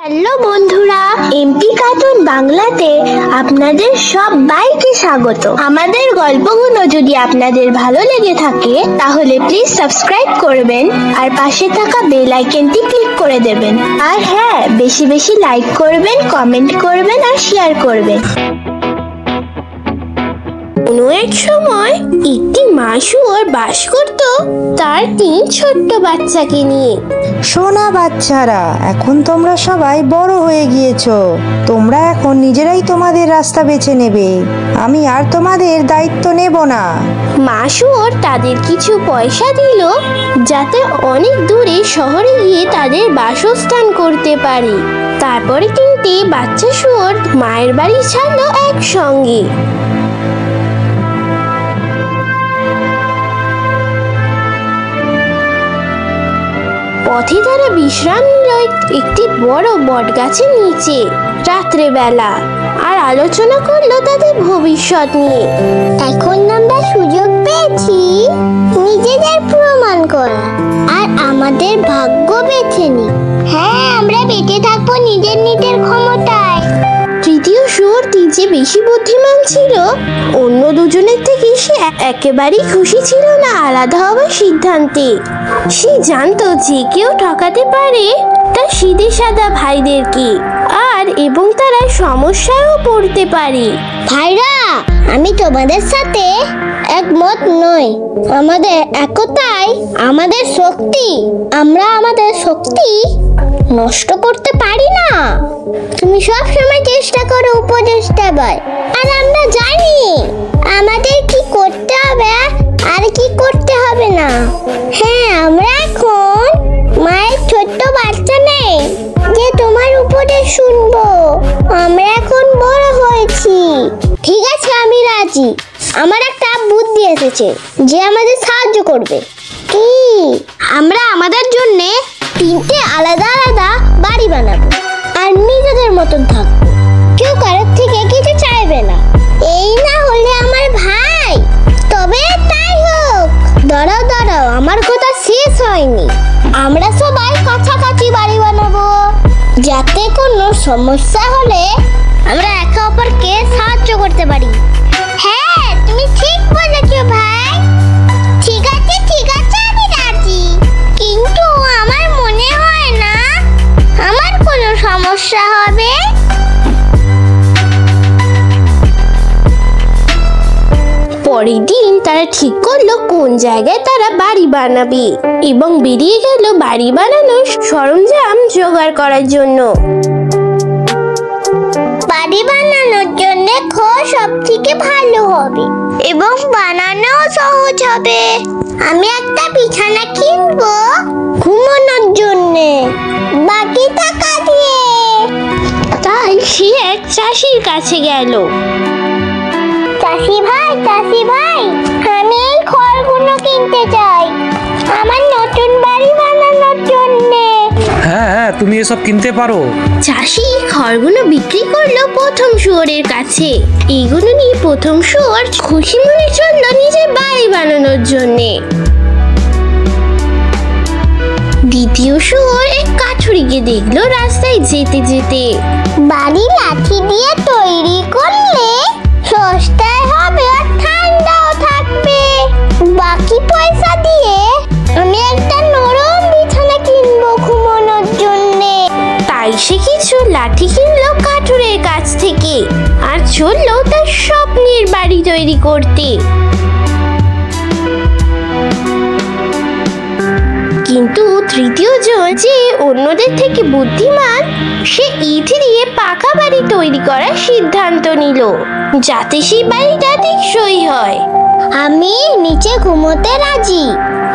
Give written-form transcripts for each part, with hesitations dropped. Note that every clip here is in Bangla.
হ্যালো বন্ধুরা, এমপি কার্টুন বাংলাতে আপনাদের সবাইকে স্বাগত। আমাদের গল্পগুলো যদি আপনাদের ভালো লেগে থাকে তাহলে প্লিজ সাবস্ক্রাইব করবেন আর পাশে থাকা বেল আইকনটি ক্লিক করে দেবেন। আর হ্যাঁ, বেশি বেশি লাইক করবেন, কমেন্ট করবেন আর শেয়ার করবেন। কোনো এক সময় একটি মা শুয়োর বাস করত তার 3 ছোট্ট বাচ্চাকে নিয়ে। সোনা বাচ্চারা, এখন তোমরা সবাই বড় হয়ে গিয়েছো। তোমরা এখন নিজেরাই তোমাদের রাস্তা বেছে নেবে, আমি আর তোমাদের দায়িত্ব নেব না। মা শুয়োর তাদের কিছু পয়সা দিল যাতে অনেক দূরে শহরে গিয়ে তাদের বাসস্থান করতে পারে। তারপরে 3টে বাচ্চা শুয়োর মায়ের বাড়ি ছাড়লো একসঙ্গে। পথে তারা বিশ্রাম নিল একটি বড় বট গাছের নিচে রাত্রে বেলা, আর আলোচনা করলো তাদের ভবিষ্যৎ নিয়ে। এখন আমরা সুযোগ পেয়েছি নিজেদের প্রমাণ করা আর আমাদের ভাগ্য বেছে নি। হ্যাঁ, আমরা বেঁচে থাকবো নিজের ক্ষমতায়। তৃতীয় শুয়োর যে বেশি বুদ্ধিমান ছিল, অন্য দুজনের থেকে সে একেবারেই খুশি ছিল না আলাদা হওয়ার সিদ্ধান্তে। সে জানতো যে কেউ ঠকাতে পারে তার সিধে সাদা ভাইদেরকে, আর এবং তারা সমস্যায়ও পড়তে পারে। ভাইরা, আমি তোমাদের সাথে একমত নই। আমাদের একতাই আমাদের শক্তি। আমরা আমাদের শক্তি নষ্ট করতে পারি না। তুমি সব সময় চেষ্টা করো উপদেশ দেবার, আর আমরা জানি আমাদের কি করতে হবে আর কি করতে হবে না। হ্যাঁ, আমরা এখন মায়ের ছোট্ট বাচ্চা নেই যে তোমার উপদেশ শুনবো। আমরা এখন বড় হয়েছি। ঠিক আছে, আমি রাজি। আমার একটা বুদ্ধি এসেছে যে আমাদের সাহায্য করবে। কি? আমরা আমাদের জন্য 3টে আলাদা আলাদা বাড়ি বানাবো আর নিজেদের মতন থাকবো। কেউ কারোর থেকে কিছু চাইবে না। এই না হলে আমার ভাই। তবে তাই হোক। দাঁড়াও, আমার কথা শেষ হয়নি। আমরা সবাই কাছাকাছি বাড়ি বানাবো, যাতে কোনো সমস্যা হলে আমরা একে অপরকে সাহায্য করতে পারি। হ্যাঁ, তুমি ঠিক বলেছো ভাই। ঠিক আছে, আমি রাজি। কিন্তু আমার মনে হয় না আমার কোনো সমস্যা হবে। পরের দিন তারা ঠিক করলো কোন জায়গায় তারা বাড়ি বানাবে এবং বেরিয়ে গেল বাড়ি বানানোর সরঞ্জাম জোগাড় করার জন্য। বাড়ি বানানোর জন্য খড় সবথেকে ভালো হবে এবং বানানো সহজ হবে। আমি একটা বিছানা কিনবো ঘুমানোর জন্য, বাকি টাকা দিয়ে। তাই সে এক চাষির কাছে গেল। চাষি ভাই, আমি এই খড়গুলো কিনতে চাই আমার নতুন বাড়ি বানানোর জন্য। হ্যাঁ, তুমি এসব কিনতে পারো। চাষি খড়গুলো বিক্রি করলো প্রথম শুয়োরের কাছে। এইগুলো নিয়ে প্রথম শুয়োর খুশি মনে চলল নিজের বাড়ি বানানোর জন্যে। দ্বিতীয় শুয়োর এক কাঠুরিকে দেখলো রাস্তায় যেতে যেতে। বাড়ি লাঠি দিয়ে তৈরি করলে সস্তায় হবে আর ঠান্ডাও থাকবে। বাকি পয়সা দিয়ে আমি একটা নরম বিছানা কিনবো ঘুমানোর জন্যে। তাই সে কিছু লাঠি কিনলো কাঠুরের কাছ থেকে আর চললো তার স্বপ্নের বাড়ি তৈরি করতে। কিন্তু তৃতীয় জন যে অন্যদের থেকে বুদ্ধিমান, সে ইট দিয়ে পাকা বাড়ি তৈরি করার সিদ্ধান্ত নিল যাতে সেই বাড়িটা টেকসই হয়। আমি নিচে ঘুমোতে রাজি,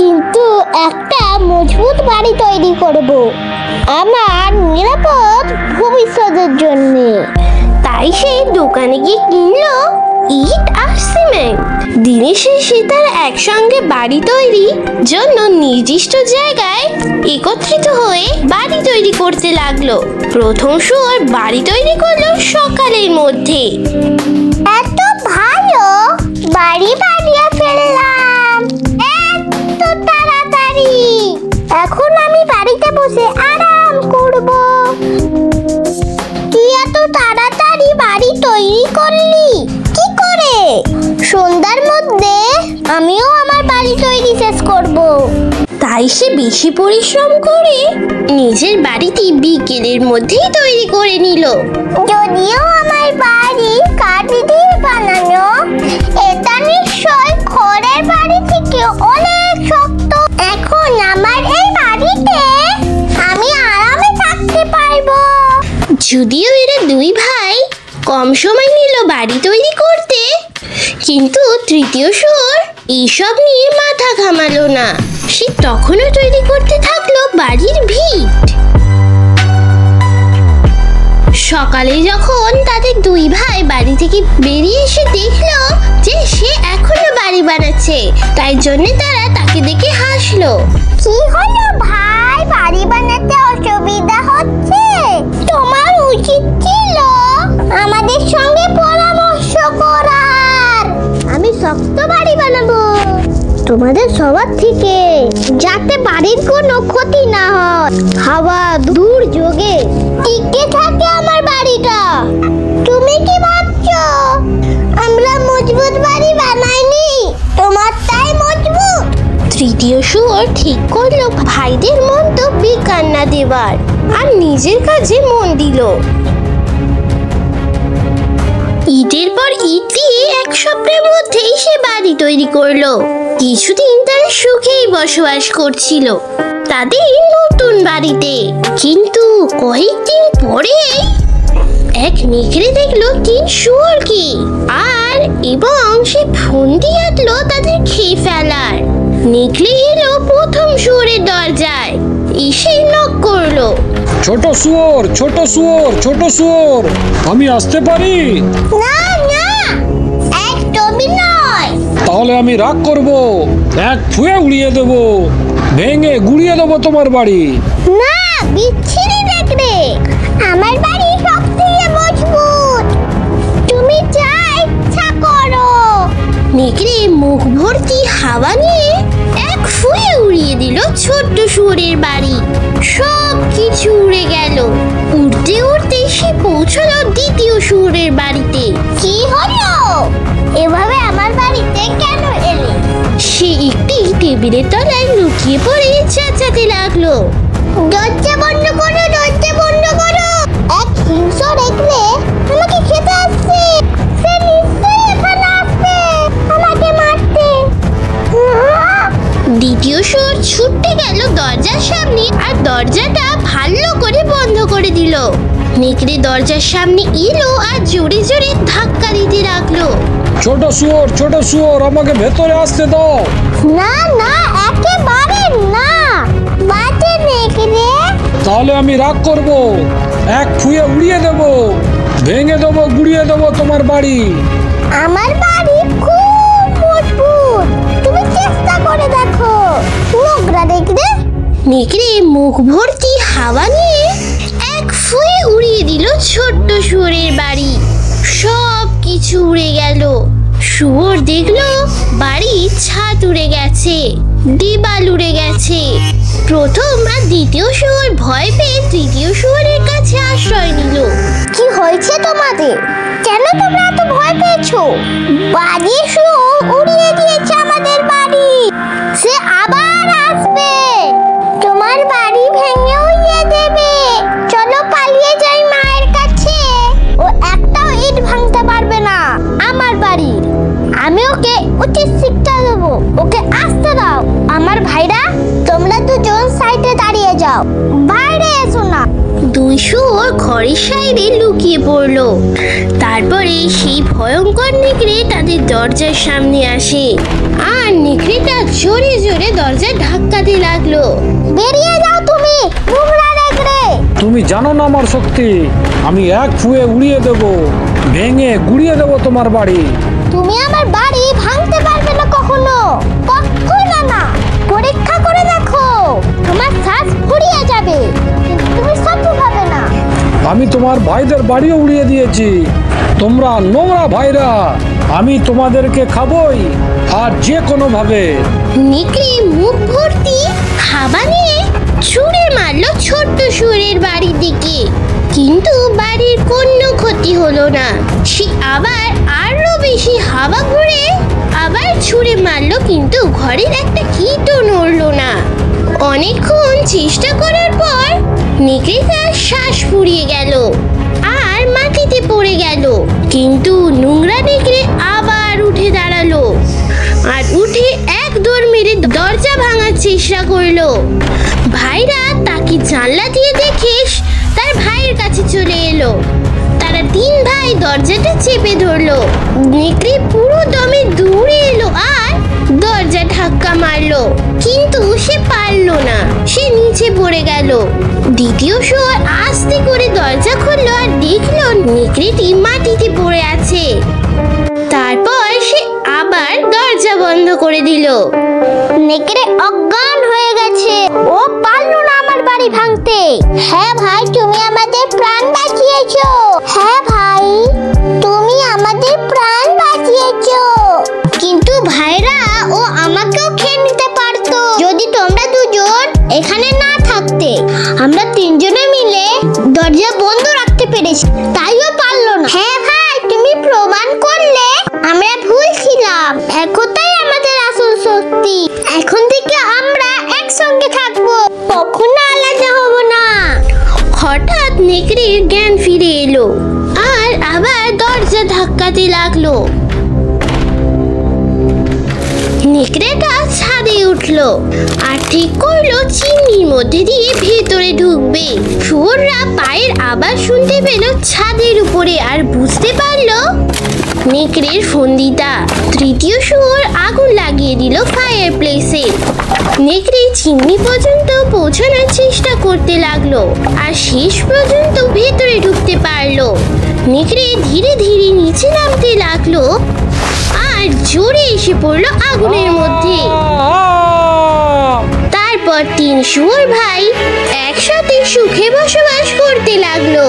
কিন্তু একটা মজবুত বাড়ি তৈরি করব আমার নিরাপদ ভবিষ্যতের জন্য। তাই সে দোকানে গিয়ে কিনলো ইট আর সিমেন্ট। দিনের শেষে তারা একসঙ্গে বাড়ি তৈরির জন্য নির্দিষ্ট জায়গায় একত্রিত হয়ে বাড়ি তৈরি করতে লাগলো। প্রথম শুয়োর বাড়ি তৈরি করলো সকালের মধ্যে। এত ভালো বাড়ি বানিয়ে ফেললাম, এত তাড়াতাড়ি। এখন আমি বাড়িতে বসে আরাম করব। তাই সে বেশি পরিশ্রম করে নিজের বাড়িটি বিকেলের মধ্যেই তৈরি করে নিল। যদিও আমার বাড়ি কাঠ দিয়ে বানানো, এটা নিশ্চয় খড়ের বাড়ি থেকে অনেক শক্ত। এখন আমার এই বাড়িতে আমি আরামে থাকতে পারবো। যদিও এরা দুই ভাই কম সময় নিল বাড়ি তৈরি করতে, কিন্তু তৃতীয় শুয়োর এইসব নিয়ে মাথা ঘামালো না। সে তখনও তৈরি করতে থাকলো বাড়ির ভিত। সকালে যখন তাদের দুই ভাই বাড়ি থেকে বেরিয়ে এসে দেখলো যে সে এখনো বাড়ি বানাচ্ছে, তাই জন্য তারা তাকে দেখে হাসলো। কি হলো ভাই, বাড়ি বানাতে অসুবিধা হচ্ছে? তোমার উচিত ছিল আমাদের সঙ্গে পরামর্শ করার। আমি শক্ত বাড়ি বানাবো তোমাদের সবার থেকে, যাতে বাড়ির কোনো ক্ষতি না হয়, হাওয়া দুর্যোগে টিকে থাকে আমার বাড়িটা। তুমি কি ভাবছো আমরা মজবুত বাড়ি বানাইনি? তোমারটাই মজবুত। তৃতীয় শুয়োর ঠিক করলো ভাইদের মন্তব্যে কান্না দেবার আর নিজের কাজে মন দিল। ঈদের পর ঈদ দিয়ে এক সপ্তাহের মধ্যেই সে বাড়ি তৈরি করলো। কিছুদিন তারা সুখেই বসবাস করছিল তাদের নতুন বাড়িতে। কিন্তু কয়েকদিন পরেই এক নেকড়ে দেখলো তিন শুয়োরকে এবং সে ফন্দি আঁটলো তাদের খেয়ে ফেলার। নেকড়ে এলো প্রথম শুয়োরের দরজায়, এসে নক করলো। ছোট শুয়োর, ছোট শুয়োর, ছোট শুয়োর, আমি আসতে পারি? না না, একদমই নয়। তাহলে আমি রাগ করব, এক ফুঁয়ে উড়িয়ে দেব, ভেঙে গুড়িয়ে দেবো তোমার বাড়ি। না, বিচ্ছিরি নেকড়ে, আমার বাড়ি সবথেকে মজবুত। তুমি যা ইচ্ছা করো। নেকড়ে মুখ ভর্তি হাওয়া নিয়ে এক ফুঁয়ে উড়িয়ে দিল ছোট্ট শুয়োরের বাড়ি। সব কিছু উড়ে গেল। উড়তে উড়তে সে পৌঁছলো দ্বিতীয় শুয়োরের বাড়িতে। কি হলো? এভাবে আমার বাড়িতে কেন এলে? সে একটি টেবিলের তলায় লুকিয়ে পড়ে চেঁচাতে লাগলো। দরজা বন্ধ করো, দরজা বন্ধ করো। এক হিংস্র নেকড়ে আমাকে খেতে আসছে। সে নিশ্চয়ই এখানে আসছে আমাকে মারতে। দ্বিতীয় শুয়োর ছুটে গেল দরজার সামনে আর দরজাটা ভালো করে বন্ধ করে দিল। নেকড়ে দরজার সামনে এলো আর জোরে জোরে ধাক্কা দিতে লাগলো। ছোট শুয়োর, ছোট শুয়োর, আমাকে ভেতরে আসতে দাও। না না, একেবারে না। বাজে নেকড়ে। তাহলে আমি রাগ করব, এক ফুঁয়ে উড়িয়ে দেব, ভেঙে দেবো, গুড়িয়ে দেবো তোমার বাড়ি। আমার বাড়ি খুব মজবুত, তুমি চেষ্টা করে দেখো। নোংরা নেকড়ে। নেকড়ে মুখ ভর্তি হাওয়া নিয়ে এক ফুঁয়ে উড়িয়ে দিল ছোট্ট শুয়োরের বাড়ি। সব কিছু উড়ে গেল। শুয়োর দেখলো বাড়ির ছাদ উড়ে গেছে, দেওয়াল উড়ে গেছে। প্রথম আর দ্বিতীয় শুয়োর ভয় পেয়ে তৃতীয় শুয়োরের কাছে আশ্রয় নিল। কি হয়েছে তোমাদের? কেন তোমরা এত ভয় পেয়েছো? বাড়ি শুয়োর উড়িয়ে দিয়েছে আমাদের বাড়ি। সে আবার আসবে, তোমার বাড়ি ভেঙে উড়িয়ে দেবে। চলো পালিয়ে যাই মায়ের কাছে। ও একটাও ইট ভাঙতে পারবে না আমার বাড়ির। আমি ওকে উচিত শিক্ষা দেবো। ওকে আসতে দাও। আমার ভাইরা, তোমরা দুজন সাইডে দাঁড়িয়ে যাও, বাইরে এসো না। দুই শুয়োর ঘরের সাইডে লুকিয়ে পড়লো। তারপরে সেই ভয়ঙ্কর নেকড়ে তাদের দরজার সামনে আসে আর নেকড়েটা জোরে জোরে দরজা ধাক্কাতে লাগলো। বেরিয়ে যাও তুমি, নোংরা নেকড়ে। তুমি জানো না আমার শক্তি, আমি এক ফুঁয়ে উড়িয়ে দেব, ভেঙে গুড়িয়ে দেবো তোমার বাড়ি। তুমি আমার বাড়ি ভাঙতে পারবে না কখনো, কখনো না। পরীক্ষা করে দেখো, তোমার শ্বাস ফুরিয়ে যাবে, কিন্তু তুমি সফল হবে না। আমি তোমার ভাইদের বাড়িও উড়িয়ে দিয়েছি। তোমরা নোংরা ভাইরা, আমি তোমাদেরকে খাবই, আর যে কোনো ভাবে। নেকড়ে মুখ ভর্তি হাওয়া নিয়ে ছুঁড়ে মারলো ছোট্ট শুয়োরের বাড়ির দিকে, কিন্তু বাড়ির কোনো ক্ষতি হলো না। সে আবার আরো বেশি হাওয়া ঘুরে আবার ছুঁড়ে মারলো, কিন্তু ঘরের একটা কীটও নড়লো না। অনেকক্ষণ চেষ্টা করার পর নেকড়ে তার শ্বাস ফুরিয়ে গেল আর মাটিতে পড়ে গেল। কিন্তু নোংরা নেকড়ে আবার উঠে দাঁড়ালো আর উঠে এক দৌড় মেরে দরজা ভাঙার চেষ্টা করলো। ভাইরা তাকে জানলা দিয়ে দেখে তার ভাইয়ের কাছে চলে এলো। তারা তিন ভাই দরজাটা চেপে ধরলো। নেকড়ে পুরো দমে দৌড়ে এলো আর দরজা ধাক্কা মারলো, কিন্তু সে পারলো না, সে নিচে পড়ে গেল। দ্বিতীয় শুয়োর আস্তে করে দরজা খুললো আর দেখলো নেকড়েটি মাটিতে পড়ে আছে। তারপর সে আবার দরজা বন্ধ করে দিল। নেকড়ে অজ্ঞান হয়ে গেছে, ও পারলো না আমার বাড়ি ভাঙতে। হ্যাঁ ভাই, তুমি আমাদের প্রাণ বাঁচিয়েছো। হ্যাঁ ভাই, তুমি আমাদের প্রাণ বাঁচিয়েছো। কিন্তু ভাইরা, ও আমাকেও খেয়ে নিতে পারতো যদি তোমরা দুজন এখানে না থাকতে। আমরা তিনজনে মিলে দরজা বন্ধ রাখতে পেরেছি, তাইও পারলো না। হ্যাঁ ভাই, তুমি প্রমাণ করলে আমরা ভুল ছিলাম। একতাই আমাদের আসল শক্তি। এখন থেকে আমরা একসঙ্গে থাকবো, কখনো আলাদা হব না। হঠাৎ নেকড়ের জ্ঞান ফিরে এলো আর আবার দরজা ধাক্কাতে লাগলো। নেকড়েটা ছাদে উঠলো আর ঠিক করলো চিমনির মধ্যে দিয়ে ভেতরে ঢুকবে। শুয়োররা পায়ের আওয়াজ শুনতে পেল ছাদের উপরে আর বুঝতে পারলো নেকড়ের ফন্দিটা। তৃতীয় শুয়োর আগুন লাগিয়ে দিল ফায়ার প্লেসে। নেকড়ে চিমনি পর্যন্ত পৌঁছানোর চেষ্টা করতে লাগলো আর শেষ পর্যন্ত ভেতরে ঢুকতে পারলো। নেকড়ে ধীরে ধীরে নিচে নামতে লাগলো আর জোরে এসে পড়লো আগুনের মধ্যে। তারপর তিন শুয়োর ভাই একসাথে সুখে বসবাস করতে লাগলো।